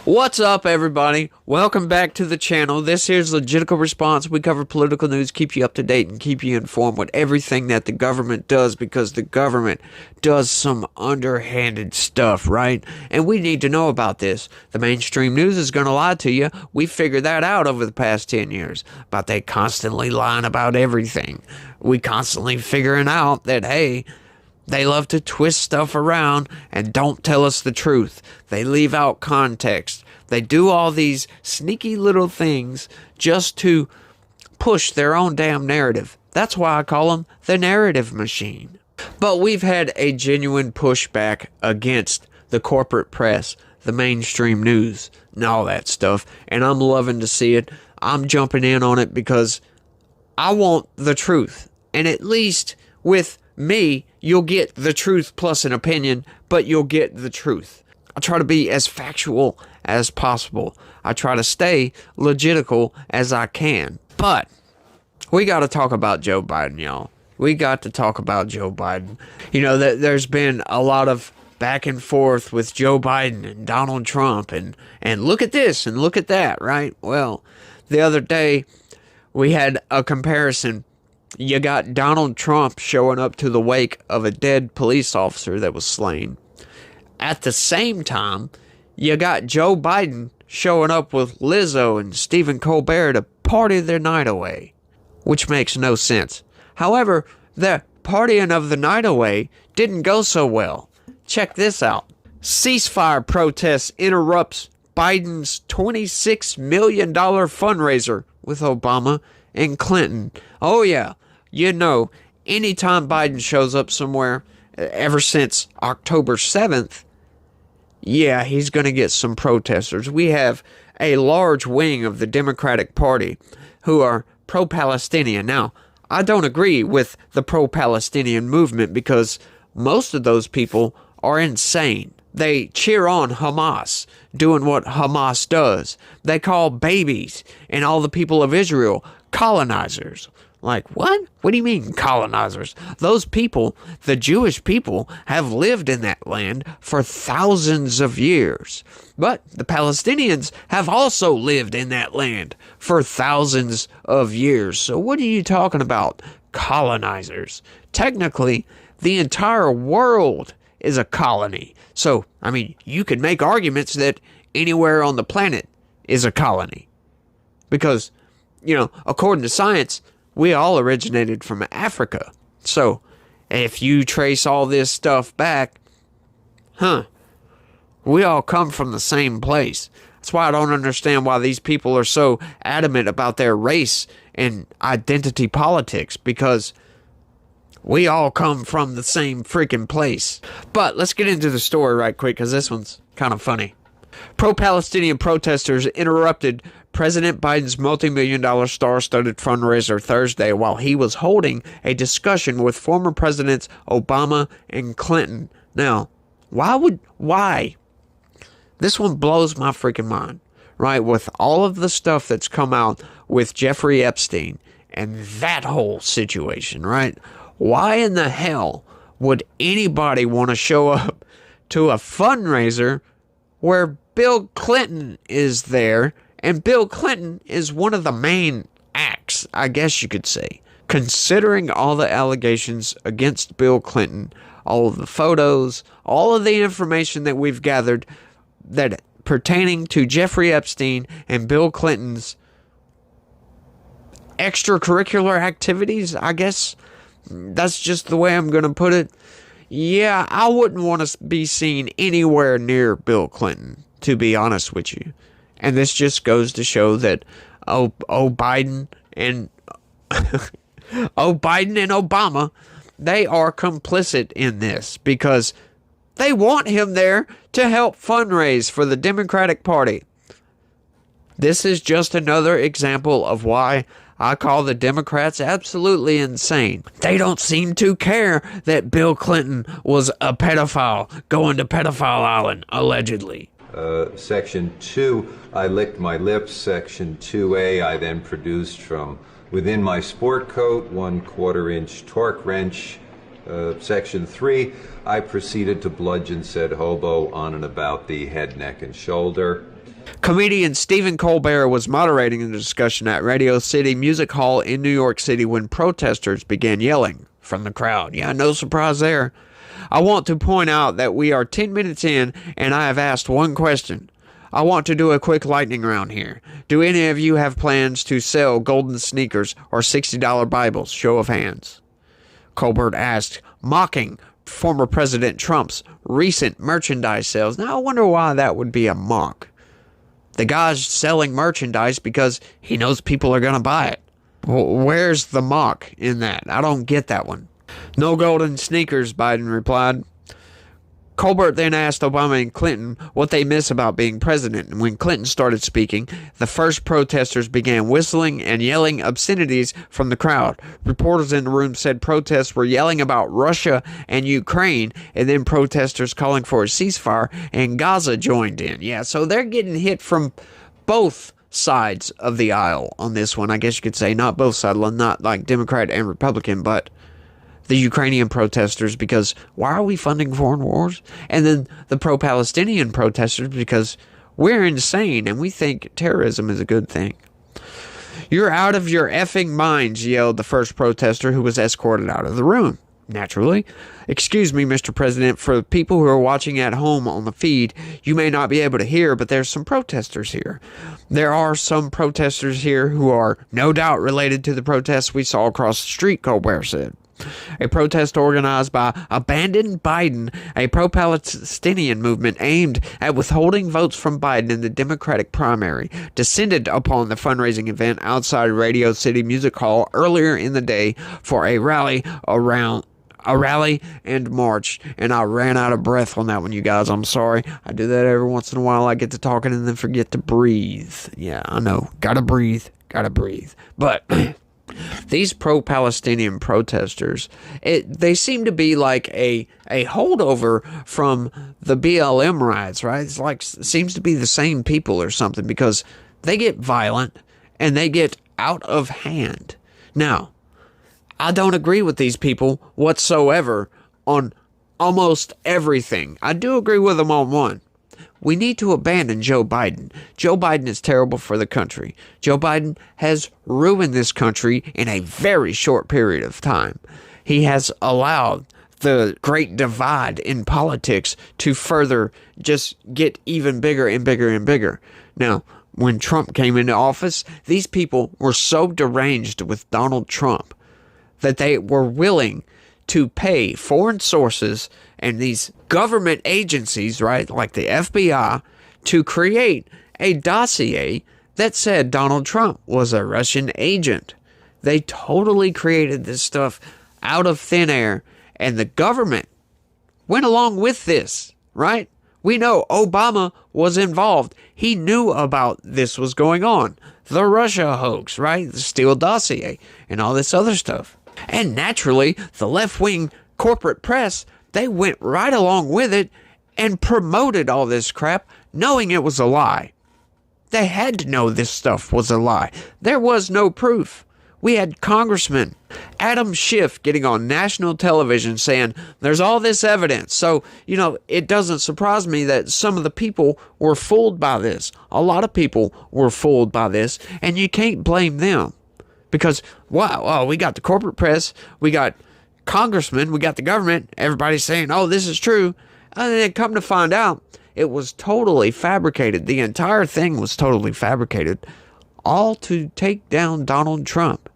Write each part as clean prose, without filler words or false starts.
What's up, everybody? Welcome back to the channel. This here's Legitical Response. We cover political news, keep you up to date, and keep you informed with everything that the government does, because the government does some underhanded stuff, right? And we need to know about this. The mainstream news is going to lie to you. We figured that out over the past 10 years, but they constantly lying about everything. We constantly figuring out that, hey, they love to twist stuff around and don't tell us the truth. They leave out context. They do all these sneaky little things just to push their own damn narrative. That's why I call them the narrative machine. But we've had a genuine pushback against the corporate press, the mainstream news, and all that stuff. And I'm loving to see it. I'm jumping in on it because I want the truth. And at least with me, you'll get the truth plus an opinion, but you'll get the truth. I try to be as factual as possible. I try to stay legitical as I can. But we got to talk about Joe Biden, y'all. We got to talk about Joe Biden. You know, there's been a lot of back and forth with Joe Biden and Donald Trump, and look at this and look at that, right? Well, the other day we had a comparison. You got Donald Trump showing up to the wake of a dead police officer that was slain. At the same time, you got Joe Biden showing up with Lizzo and Stephen Colbert to party their night away, which makes no sense. However, the partying of the night away didn't go so well. Check this out. Ceasefire protests interrupts Biden's $26 million fundraiser with Obama and Clinton. Oh yeah, you know, anytime Biden shows up somewhere, ever since October 7th, yeah, he's going to get some protesters. We have a large wing of the Democratic Party who are pro-Palestinian. Now, I don't agree with the pro-Palestinian movement because most of those people are insane. They cheer on Hamas doing what Hamas does. They call babies and all the people of Israel colonizers. Like, what? What do you mean colonizers? Those people, the Jewish people, have lived in that land for thousands of years. But the Palestinians have also lived in that land for thousands of years. So what are you talking about, colonizers? Technically, the entire world is a colony. So, I mean, you could make arguments that anywhere on the planet is a colony. Because, you know, according to science, we all originated from Africa. So, if you trace all this stuff back, we all come from the same place. That's why I don't understand why these people are so adamant about their race and identity politics, because we all come from the same freaking place. But let's get into the story right quick, because this one's kind of funny. Pro-Palestinian protesters interrupted President Biden's multi-million-dollar star-studded fundraiser Thursday while he was holding a discussion with former presidents Obama and Clinton. Now, why? This one blows my freaking mind, right? With all of the stuff that's come out with Jeffrey Epstein and that whole situation, right? Why in the hell would anybody want to show up to a fundraiser where Bill Clinton is there? And Bill Clinton is one of the main acts, I guess you could say. Considering all the allegations against Bill Clinton, all of the photos, all of the information that we've gathered that pertaining to Jeffrey Epstein and Bill Clinton's extracurricular activities, I guess that's just the way I'm going to put it. Yeah, I wouldn't want to be seen anywhere near Bill Clinton, to be honest with you. And this just goes to show that Biden and Biden and Obama, they are complicit in this because they want him there to help fundraise for the Democratic Party. This is just another example of why I call the Democrats absolutely insane. They don't seem to care that Bill Clinton was a pedophile going to Pedophile Island, allegedly. Section 2, I licked my lips. Section 2A, I then produced from within my sport coat 1/4-inch torque wrench. Section 3, I proceeded to bludgeon said hobo on and about the head, neck, and shoulder. Comedian Stephen Colbert was moderating the discussion at Radio City Music Hall in New York City when protesters began yelling from the crowd. Yeah, no surprise there. I want to point out that we are 10 minutes in and I have asked one question. I want to do a quick lightning round here. Do any of you have plans to sell golden sneakers or $60 Bibles? Show of hands. Colbert asked, mocking former President Trump's recent merchandise sales. Now, I wonder why that would be a mock. The guy's selling merchandise because he knows people are going to buy it. Where's the mock in that? I don't get that one. No golden sneakers, Biden replied. Colbert then asked Obama and Clinton what they miss about being president, and when Clinton started speaking, the first protesters began whistling and yelling obscenities from the crowd. Reporters in the room said protests were yelling about Russia and Ukraine, and then protesters calling for a ceasefire, and Gaza joined in. Yeah, so they're getting hit from both sides of the aisle on this one. I guess you could say not both sides, not like Democrat and Republican, but the Ukrainian protesters, because why are we funding foreign wars? And then the pro-Palestinian protesters, because we're insane and we think terrorism is a good thing. You're out of your effing minds, yelled the first protester, who was escorted out of the room. Naturally. Excuse me, Mr. President, for people who are watching at home on the feed, you may not be able to hear, but there's some protesters here. There are some protesters here who are no doubt related to the protests we saw across the street, Colbert said. A protest organized by Abandon Biden, a pro-Palestinian movement aimed at withholding votes from Biden in the Democratic primary, descended upon the fundraising event outside Radio City Music Hall earlier in the day for a rally and march. And I ran out of breath on that one, you guys. I'm sorry. I do that every once in a while. I get to talking and then forget to breathe. Yeah, I know. Gotta breathe. But these pro-Palestinian protesters, they seem to be like a holdover from the BLM riots, right? It's like, seems to be the same people or something, because they get violent and they get out of hand. Now, I don't agree with these people whatsoever on almost everything. I do agree with them on one. We need to abandon Joe Biden. Joe Biden is terrible for the country. Joe Biden has ruined this country in a very short period of time. He has allowed the great divide in politics to further just get even bigger and bigger and bigger. Now, when Trump came into office, these people were so deranged with Donald Trump that they were willing to pay foreign sources and these government agencies, right, like the FBI, to create a dossier that said Donald Trump was a Russian agent. They totally created this stuff out of thin air, and the government went along with this, right? We know Obama was involved. He knew about this was going on. The Russia hoax, right? The Steele dossier and all this other stuff. And naturally, the left-wing corporate press, they went right along with it and promoted all this crap, knowing it was a lie. They had to know this stuff was a lie. There was no proof. We had Congressman Adam Schiff getting on national television saying there's all this evidence. So, it doesn't surprise me that some of the people were fooled by this. A lot of people were fooled by this, and you can't blame them. Because, wow, we got the corporate press, we got congressmen, we got the government, everybody's saying, oh, this is true. And then come to find out, it was totally fabricated. The entire thing was totally fabricated, all to take down Donald Trump.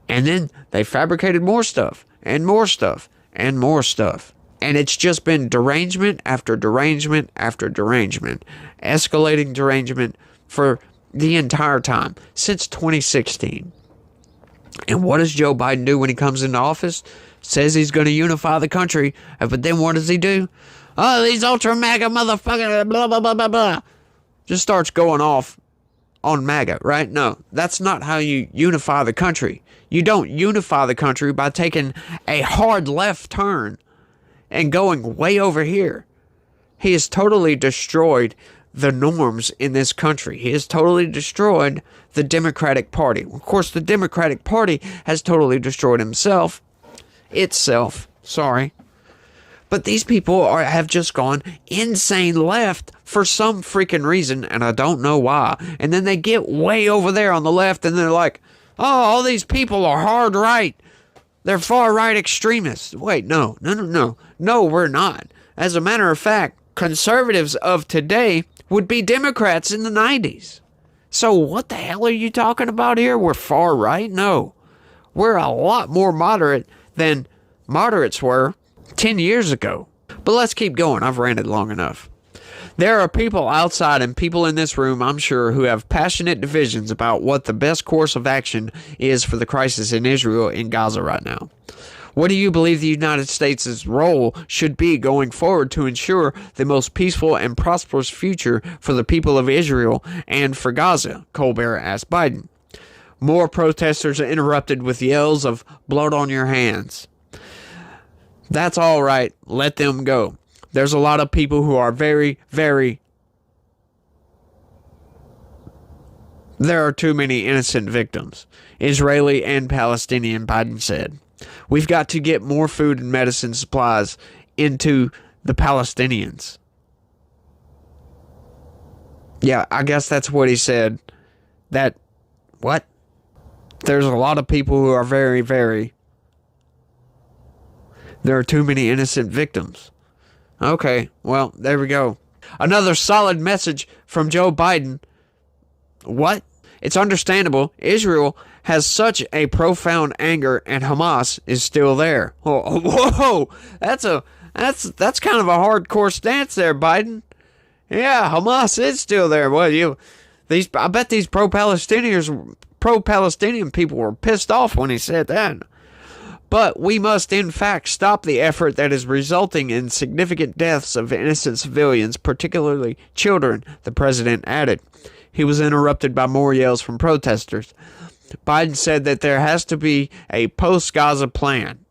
And then they fabricated more stuff, and more stuff, and more stuff. And it's just been derangement after derangement after derangement, escalating derangement for the entire time, since 2016. And what does Joe Biden do when he comes into office? Says he's going to unify the country, but then what does he do? Oh, these ultra MAGA motherfuckers, blah, blah, blah, blah, blah. Just starts going off on MAGA, right? No, that's not how you unify the country. You don't unify the country by taking a hard left turn and going way over here. He has totally destroyed the norms in this country. He has totally destroyed the Democratic Party. Of course, the Democratic Party has totally destroyed itself. Sorry. But these people have just gone insane left for some freaking reason, and I don't know why. And then they get way over there on the left, and they're like, oh, all these people are hard right. They're far right extremists. Wait, no. No, we're not. As a matter of fact, conservatives of today would be Democrats in the 90s. So what the hell are you talking about here? We're far right? No. We're a lot more moderate than moderates were 10 years ago. But let's keep going. I've ranted long enough. There are people outside and people in this room, I'm sure, who have passionate divisions about what the best course of action is for the crisis in Israel and Gaza right now. What do you believe the United States' role should be going forward to ensure the most peaceful and prosperous future for the people of Israel and for Gaza? Colbert asked Biden. More protesters are interrupted with yells of blood on your hands. That's all right. Let them go. There's a lot of people who are very, very... There are too many innocent victims. Israeli and Palestinian, Biden said. We've got to get more food and medicine supplies into the Palestinians. Yeah, I guess that's what he said. What? There's a lot of people who are very, very... There are too many innocent victims. Okay, well, there we go. Another solid message from Joe Biden. What? It's understandable. Israel has such a profound anger, and Hamas is still there. Oh, whoa! That's kind of a hardcore stance there, Biden. Yeah, Hamas is still there. Well, I bet these pro-Palestinian people were pissed off when he said that. But we must, in fact, stop the effort that is resulting in significant deaths of innocent civilians, particularly children, the president added. He was interrupted by more yells from protesters. Biden said that there has to be a post-Gaza plan.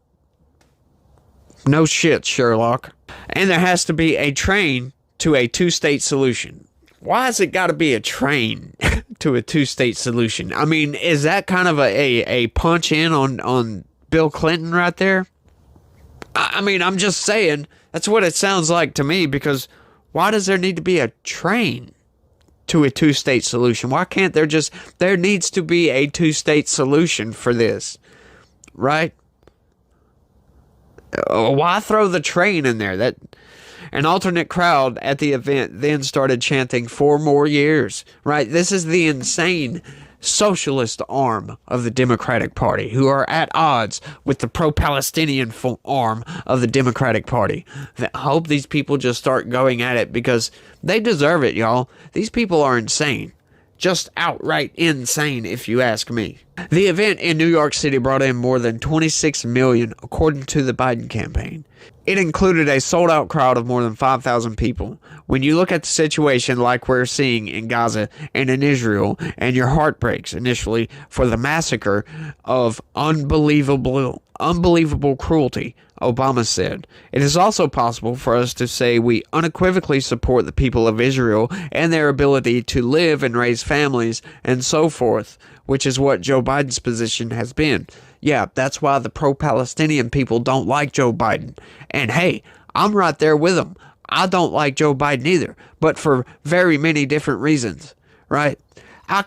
No shit, Sherlock. And there has to be a train to a two-state solution. Why has it got to be a train to a two-state solution? I mean, is that kind of a punch in on Bill Clinton right there? I mean, I'm just saying, that's what it sounds like to me, because why does there need to be a train to a two-state solution? Why can't there needs to be a two-state solution for this, right? Why throw the train in there? An alternate crowd at the event then started chanting 4 more years, right? This is the insane socialist arm of the Democratic Party, who are at odds with the pro-Palestinian arm of the Democratic Party. I hope these people just start going at it, because they deserve it, y'all. These people are insane. Just outright insane, if you ask me. The event in New York City brought in more than 26 million, according to the Biden campaign. It included a sold-out crowd of more than 5,000 people. When you look at the situation like we're seeing in Gaza and in Israel, and your heart breaks initially for the massacre of unbelievable cruelty, Obama said, it is also possible for us to say we unequivocally support the people of Israel and their ability to live and raise families and so forth, which is what Joe Biden's position has been. Yeah, that's why the pro-Palestinian people don't like Joe Biden. And hey, I'm right there with them. I don't like Joe Biden either, but for very many different reasons, right?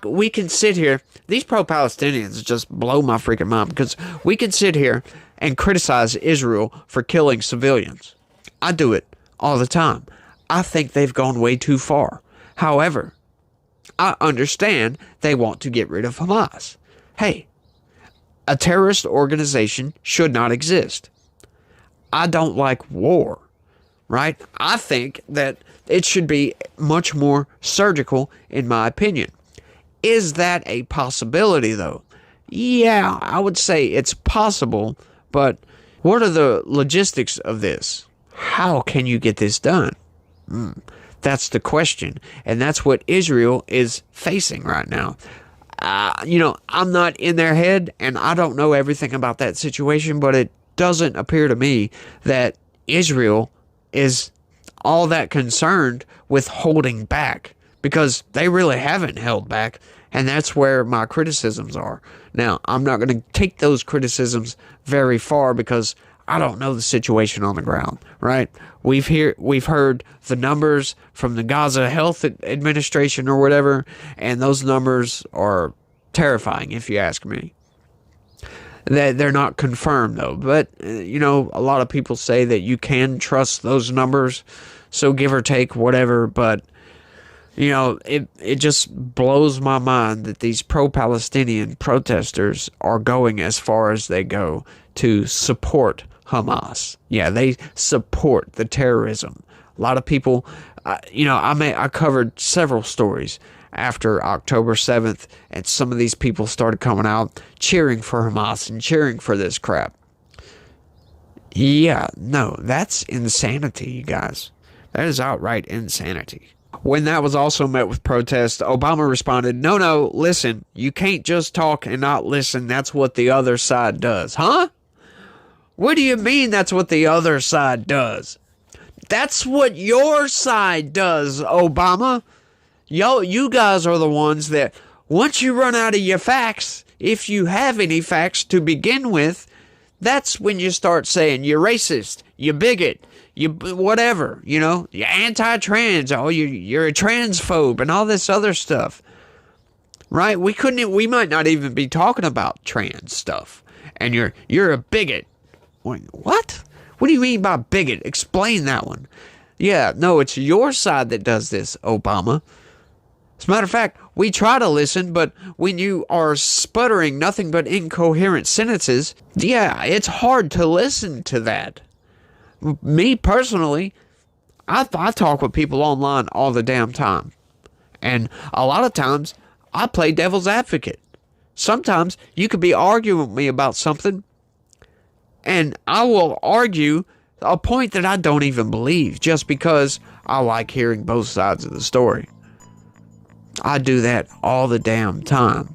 We can sit here, these pro-Palestinians just blow my freaking mind, because we can sit here and criticize Israel for killing civilians. I do it all the time. I think they've gone way too far. However, I understand they want to get rid of Hamas. Hey, a terrorist organization should not exist. I don't like war, right? I think that it should be much more surgical, in my opinion. Is that a possibility, though? Yeah, I would say it's possible, but what are the logistics of this? How can you get this done? That's the question, and that's what Israel is facing right now. I'm not in their head, and I don't know everything about that situation, but it doesn't appear to me that Israel is all that concerned with holding back, because they really haven't held back, and that's where my criticisms are. Now, I'm not going to take those criticisms very far, because I don't know the situation on the ground, right? We've heard the numbers from the Gaza Health Administration or whatever, and those numbers are terrifying, if you ask me. They're not confirmed, though. But, a lot of people say that you can trust those numbers, so give or take, whatever. But, it just blows my mind that these pro-Palestinian protesters are going as far as they go to support Hamas. Yeah, they support the terrorism. A lot of people, I covered several stories after October 7th, and some of these people started coming out cheering for Hamas and cheering for this crap. Yeah, no, that's insanity, you guys. That is outright insanity. When that was also met with protest, Obama responded, no, listen, you can't just talk and not listen. That's what the other side does. Huh? What do you mean that's what the other side does? That's what your side does, Obama. You guys are the ones that, once you run out of your facts, if you have any facts to begin with, that's when you start saying you're racist, you bigot, you whatever, you're anti-trans, you're a transphobe, and all this other stuff. Right? We might not even be talking about trans stuff. And you're a bigot. What? What do you mean by bigot? Explain that one. Yeah, no, it's your side that does this, Obama. As a matter of fact, we try to listen, but when you are sputtering nothing but incoherent sentences, yeah, it's hard to listen to that. Me, personally, I talk with people online all the damn time. And a lot of times, I play devil's advocate. Sometimes, you could be arguing with me about something, and I will argue a point that I don't even believe, just because I like hearing both sides of the story. I do that all the damn time.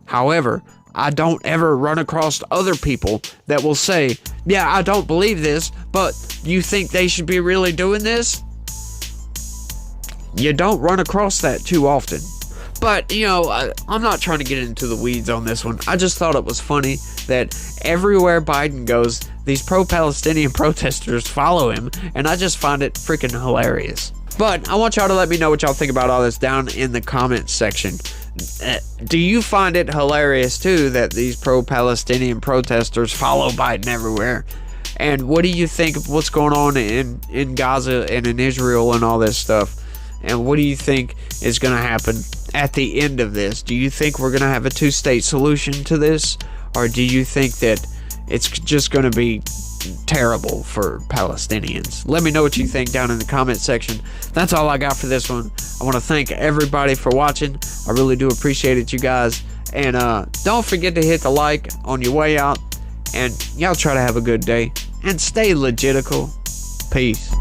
However, I don't ever run across other people that will say, yeah, I don't believe this, but you think they should be really doing this? You don't run across that too often. But, I'm not trying to get into the weeds on this one. I just thought it was funny that everywhere Biden goes, these pro-Palestinian protesters follow him, and I just find it freaking hilarious. But I want y'all to let me know what y'all think about all this down in the comments section. Do you find it hilarious, too, that these pro-Palestinian protesters follow Biden everywhere? And what do you think of what's going on in Gaza and in Israel and all this stuff? And what do you think is going to happen at the end of this? Do you think we're going to have a two-state solution to this? Or do you think that it's just going to be terrible for Palestinians? Let me know what you think down in the comment section. That's all I got for this one. I want to thank everybody for watching. I really do appreciate it, you guys. And don't forget to hit the like on your way out. And y'all try to have a good day. And stay legitical. Peace.